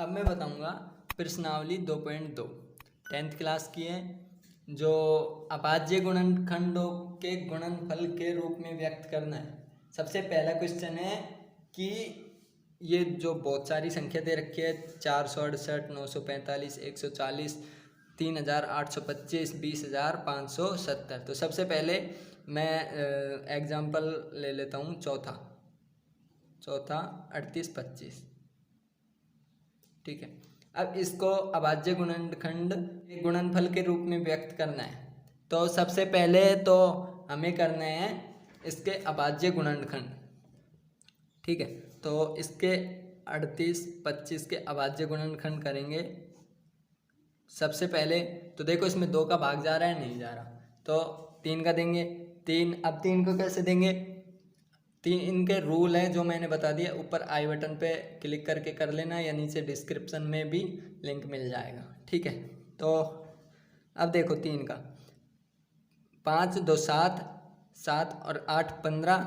अब मैं बताऊंगा प्रश्नावली 2.2 10th क्लास की है, जो अभाज्य गुणनखंडों के गुणनफल के रूप में व्यक्त करना है। सबसे पहला क्वेश्चन है कि ये जो बहुत सारी संख्या दे रखी है 468, 945, 140, 3825, 20570। तो सबसे पहले मैं एग्जाम्पल ले लेता हूँ चौथा 38, 25। ठीक है, अब इसको अभाज्य गुणनखंड गुणनफल के रूप में व्यक्त करना है। तो सबसे पहले तो हमें करना है इसके अभाज्य गुणनखंड। ठीक है, तो इसके 38, 25 के अभाज्य गुणनखंड करेंगे। सबसे पहले तो देखो इसमें 2 का भाग जा रहा है, नहीं जा रहा, तो 3 का देंगे। 3, अब 3 को कैसे देंगे? 3 इनके रूल है जो मैंने बता दिया, ऊपर आई बटन पे क्लिक करके कर लेना या नीचे डिस्क्रिप्शन में भी लिंक मिल जाएगा। ठीक है, तो अब देखो 3 का 5, 2, 7, 7 और 8 15,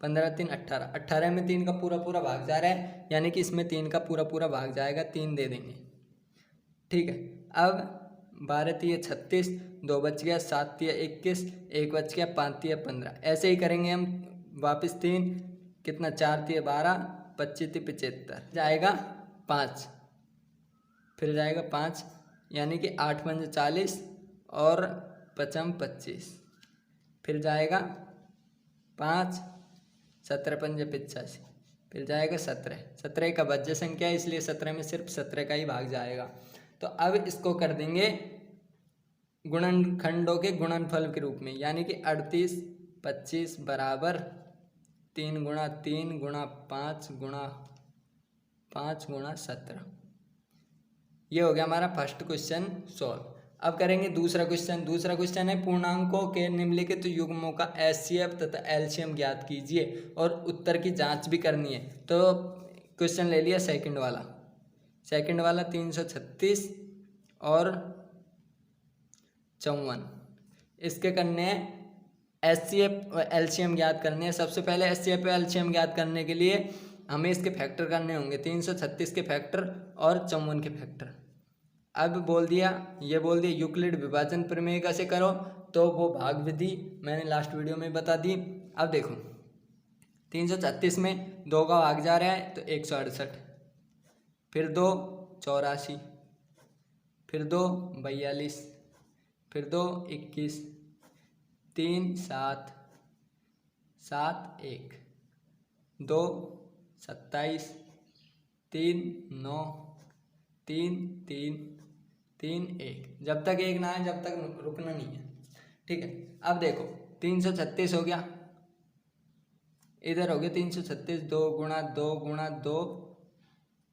15, 3 18, 18 में 3 का पूरा पूरा भाग जा रहा है, यानी कि इसमें 3 का पूरा पूरा भाग जाएगा, 3 दे देंगे। ठीक है, अब 12 तिया 36, 2 बच गया, 7 तिया 21, 1 बच गया, 5 तिया 15। ऐसे ही करेंगे हम वापस 3, कितना 4 तिया 12, 25 तिया 75 जाएगा 5, फिर जाएगा 5, यानी कि 8 पंजे 40 और 5 25, फिर जाएगा 5, 17 पंजे 85, फिर जाएगा 17। 17 का भाज्य संख्या है, इसलिए 17 में सिर्फ 17 का ही भाग जाएगा। तो अब इसको कर देंगे गुणनखंडों के गुणनफल के रूप में, यानी कि 38, 25 बराबर 3 गुणा 3 गुणा 5 गुणा 5 गुणा 17। ये हो गया हमारा फर्स्ट क्वेश्चन सॉल्व। अब करेंगे दूसरा क्वेश्चन। दूसरा क्वेश्चन है पूर्णांकों के निम्नलिखित युग्मों का एचसीएफ तथा एलसीएम ज्ञात कीजिए और उत्तर की जांच भी करनी है। तो क्वेश्चन ले लिया सेकंड वाला 336 और 54। इसके करने एचसीएफ एलसीएम ज्ञात करने हैं। सबसे पहले एचसीएफ एलसीएम ज्ञात करने के लिए हमें इसके फैक्टर करने होंगे, 336 के फैक्टर और 54 के फैक्टर। अब बोल दिया यूक्लिड विभाजन प्रमेय कैसे करो, तो वो भाग विधि मैंने लास्ट वीडियो में बता दी। अब देखो 336 में 2 का भाग जा रहा है तो 168, फिर 2 84, फिर 2 42, फिर 2 21, 3 7, 7 1, 2 27, 3 9, 3 3, 3 1। जब तक 1 ना आए जब तक रुकना नहीं है। ठीक है, अब देखो 336 हो गया, इधर हो गया 336, 2 गुणा 2 गुणा 2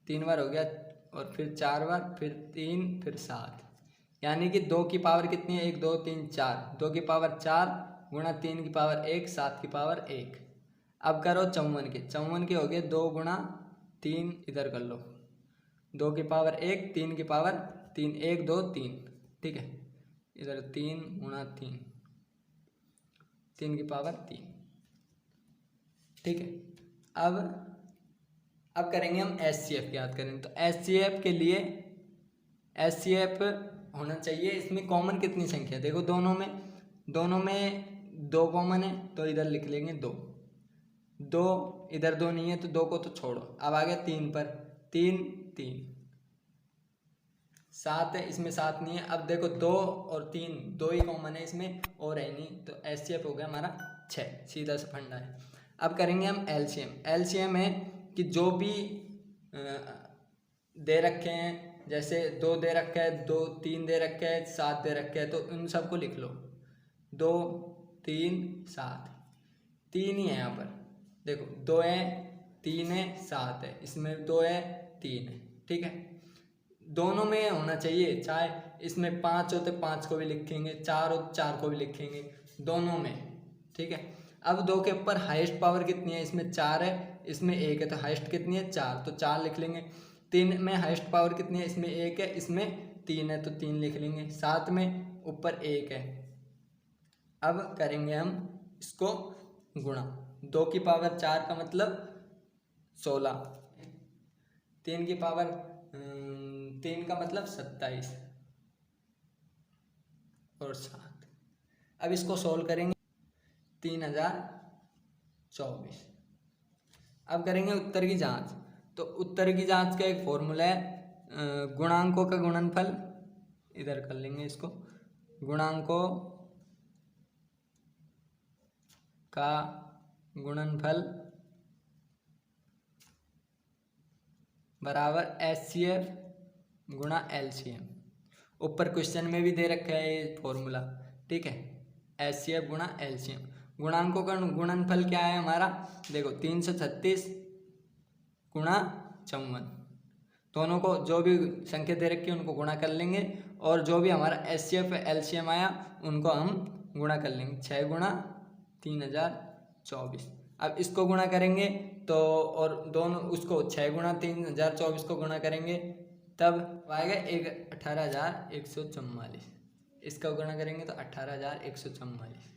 3 बार हो गया, और फिर 4 बार, फिर 3, फिर 7, यानी कि 2 की पावर कितनी है? 1 2 3 4, 2 की पावर 4 गुणा 3 की पावर 1, 7 की पावर 1। अब करो 54 के हो गए 2 गुणा 3, इधर कर लो 2 की पावर 1, 3 की पावर 3, 1 2 3। ठीक है, इधर 3 गुणा 3, 3 की पावर 3। ठीक है, अब करेंगे हम एचसीएफ याद करेंगे। तो एचसीएफ के लिए एचसीएफ होना चाहिए, इसमें कॉमन कितनी संख्या? देखो दोनों में 2 कॉमन है, तो इधर लिख लेंगे 2, इधर 2 नहीं है तो 2 को तो छोड़ो। अब आ गया 3 पर, 3 3, 7 है, इसमें 7 नहीं है। अब देखो 2 और 3 2 ही कॉमन है इसमें, और है नहीं, तो एचसीएफ हो गया हमारा 6, सीधा सा फंडा है। अब करेंगे हम एलसीएम है कि जो भी दे रखे हैं, जैसे 2 दे रखा है, 2 3 दे रखा है, 7 दे रखा है, तो इन सबको लिख लो 2 3 7, 3 ही है यहाँ पर। देखो 2 है, 3 है, 7 है, इसमें 2 है, 3 है। ठीक है, दोनों में होना चाहिए, चाहे इसमें 5 होते 5 को भी लिखेंगे, 4 हो 4 को भी लिखेंगे, दोनों में। ठीक है, अब 2 के ऊपर हाईएस्ट पावर कितनी है? इसमें 4 है, इसमें 1 है, तो हाईएस्ट कितनी है? 4, तो 4 लिख लेंगे। 3 में हाईएस्ट पावर कितनी है? इसमें 1 है, इसमें 3 है, तो 3 लिख लेंगे। 7 में ऊपर 1 है। अब करेंगे हम इसको गुणा, 2 की पावर 4 का मतलब 16, 3 की पावर 3 का मतलब 27 और 7। अब इसको सोल्व करेंगे 3024। अब करेंगे उत्तर की जांच। तो उत्तर की जांच का एक फॉर्मूला है गुणांकों का गुणनफल, इधर कर लेंगे इसको, गुणांकों का गुणनफल बराबर HCF गुणा LCM। ऊपर क्वेश्चन में भी दे रखा है ये फॉर्मूला, ठीक है। HCF गुणा LCM। गुणांकों का गुणनफल क्या है हमारा, देखो 336 गुणा 54, दोनों को जो भी संख्या दे रखी है उनको गुणा कर लेंगे, और जो भी हमारा HCF LCM आया उनको हम गुणा कर लेंगे। 6 गुणा 3024। अब इसको गुणा करेंगे तो, और दोनों उसको 6 गुणा 3024 को गुणा करेंगे तब आएगा 18,144। इसका गुणा करेंगे तो 18,144,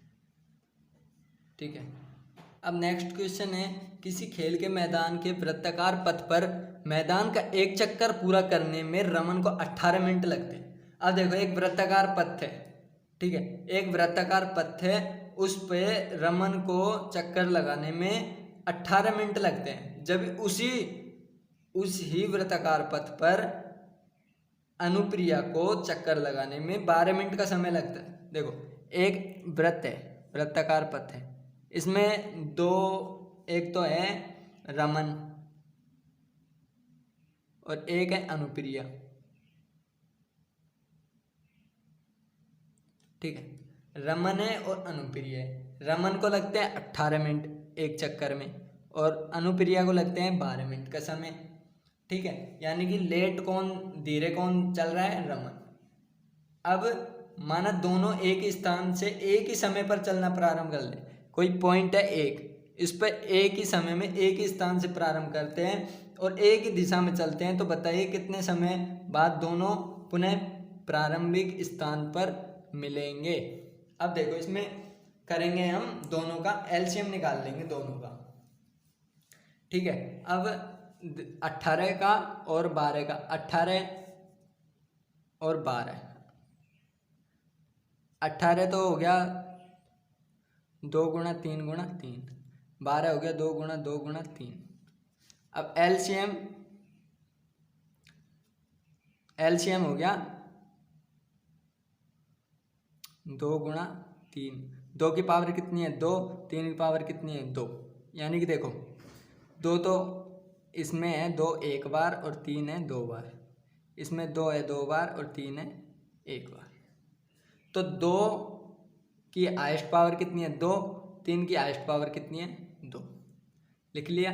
ठीक है। अब नेक्स्ट क्वेश्चन है, किसी खेल के मैदान के वृत्ताकार पथ पर मैदान का एक चक्कर पूरा करने में रमन को 18 मिनट लगते हैं। अब देखो एक वृत्ताकार पथ है, ठीक है, एक वृत्ताकार पथ है, उस पे रमन को चक्कर लगाने में 18 मिनट लगते हैं, जब उस ही वृत्ताकार पथ पर अनुप्रिया को चक्कर लगाने में 12 मिनट का समय लगता है। देखो एक वृत्त है, वृत्ताकार पथ है, इसमें दो, एक तो है रमन और एक है अनुप्रिया, ठीक है। रमन है और अनुप्रिया है। रमन को लगते हैं 18 मिनट एक चक्कर में, और अनुप्रिया को लगते हैं 12 मिनट का समय, ठीक है। यानी कि लेट कौन, धीरे कौन चल रहा है, रमन। अब माना दोनों एक स्थान से एक ही समय पर चलना प्रारंभ कर ले, कोई पॉइंट है एक, इस पर एक ही समय में एक ही स्थान से प्रारंभ करते हैं और एक ही दिशा में चलते हैं, तो बताइए कितने समय बाद दोनों पुनः प्रारंभिक स्थान पर मिलेंगे। अब देखो इसमें करेंगे हम दोनों का एलसीएम निकाल लेंगे दोनों का, ठीक है। अब 18 का और 12 का, 18 और 12, 18 तो हो गया 2 गुणा 3 गुणा 3, 12 हो गया 2 गुणा 2 गुणा 3। अब एलसीएम हो गया 2 गुणा 3, 2 की पावर कितनी है 2, 3 की पावर कितनी है 2, यानी कि देखो 2 तो इसमें है 2 एक बार और 3 है 2 बार, इसमें 2 है 2 बार और 3 है 1 बार, तो 2 की हाईएस्ट पावर कितनी है 2, 3 की हाईएस्ट पावर कितनी है 2, लिख लिया।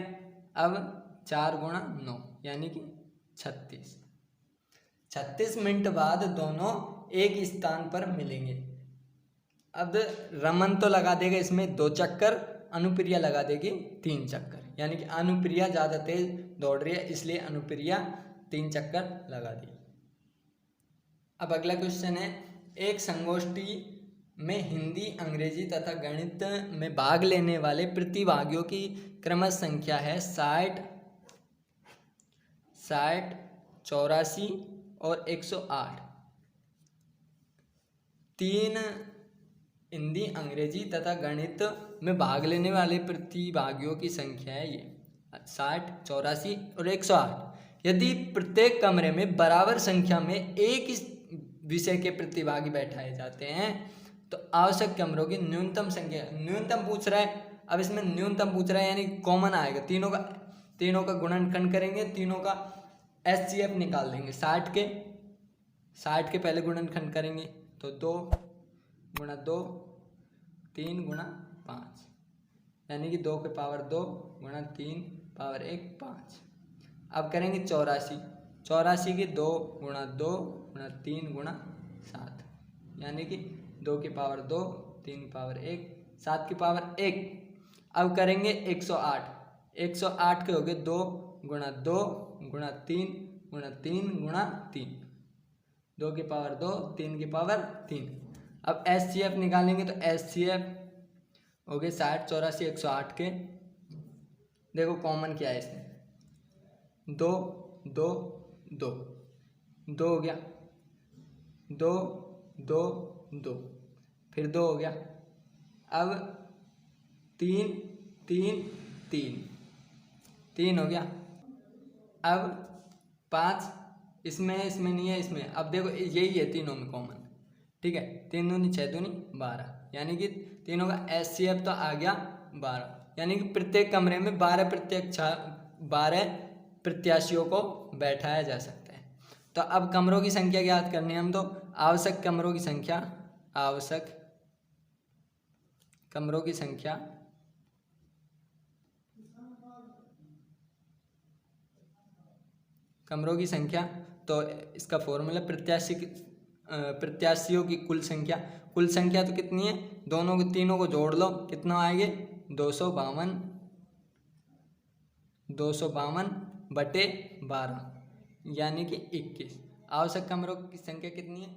अब 4 गुणा 9 यानी कि 36 मिनट बाद दोनों एक स्थान पर मिलेंगे। अब रमन तो लगा देगा इसमें 2 चक्कर, अनुप्रिया लगा देगी 3 चक्कर, यानी कि अनुप्रिया ज़्यादा तेज दौड़ रही है इसलिए अनुप्रिया 3 चक्कर लगा दी। अब अगला क्वेश्चन है, एक संगोष्ठी में हिंदी, अंग्रेजी तथा गणित में भाग लेने वाले प्रतिभागियों की क्रमश संख्या है 60, 84 और 108। 3 हिंदी, अंग्रेजी तथा गणित में भाग लेने वाले प्रतिभागियों की संख्या है ये 60, 84 और 108। यदि प्रत्येक कमरे में बराबर संख्या में एक ही विषय के प्रतिभागी बैठाए जाते हैं तो आवश्यक कमरों की न्यूनतम संख्या, न्यूनतम पूछ रहा है, अब इसमें न्यूनतम पूछ रहा है यानी कॉमन आएगा, तीनों का गुणनखंड करेंगे, तीनों का HCF निकाल देंगे। 60 के पहले गुणनखंड करेंगे तो 2 गुणा 2, 3 गुणा 5, यानी कि 2 के पावर 2 गुणा 3 पावर 1 5। अब करेंगे 84 की 2 गुणा 2 गुणा 3 गुणा 7, यानी कि 2 की पावर 2, 3 की पावर 1, 7 की पावर 1। अब करेंगे 108 के हो गए 2 गुणा 2 गुणा 3 गुणा 3 गुणा 3, 2 की पावर 2, 3 की पावर 3। अब HCF निकालेंगे तो HCF हो गए 60, 84, 108 के, देखो कॉमन क्या है इसमें 2 2 2, 2 हो गया, 2 2 2, फिर 2 हो गया। अब 3 3 3 3 हो गया। अब 5 इसमें नहीं है, इसमें अब देखो यही है तीनों में कॉमन, ठीक है। 3 दूनी 6 दूनी 12, यानी कि तीनों का HCF तो आ गया 12, यानी कि प्रत्येक कमरे में 12 प्रत्याशियों को बैठाया जा सकता है। तो अब कमरों की संख्या ज्ञात करनी है हम, तो आवश्यक कमरों की संख्या, आवश्यक कमरों की संख्या तो इसका फॉर्मूला प्रत्याशियों की कुल संख्या तो कितनी है, तीनों को जोड़ लो, कितना आएंगे 252/12, यानी कि 21। आवश्यक कमरों की संख्या कितनी है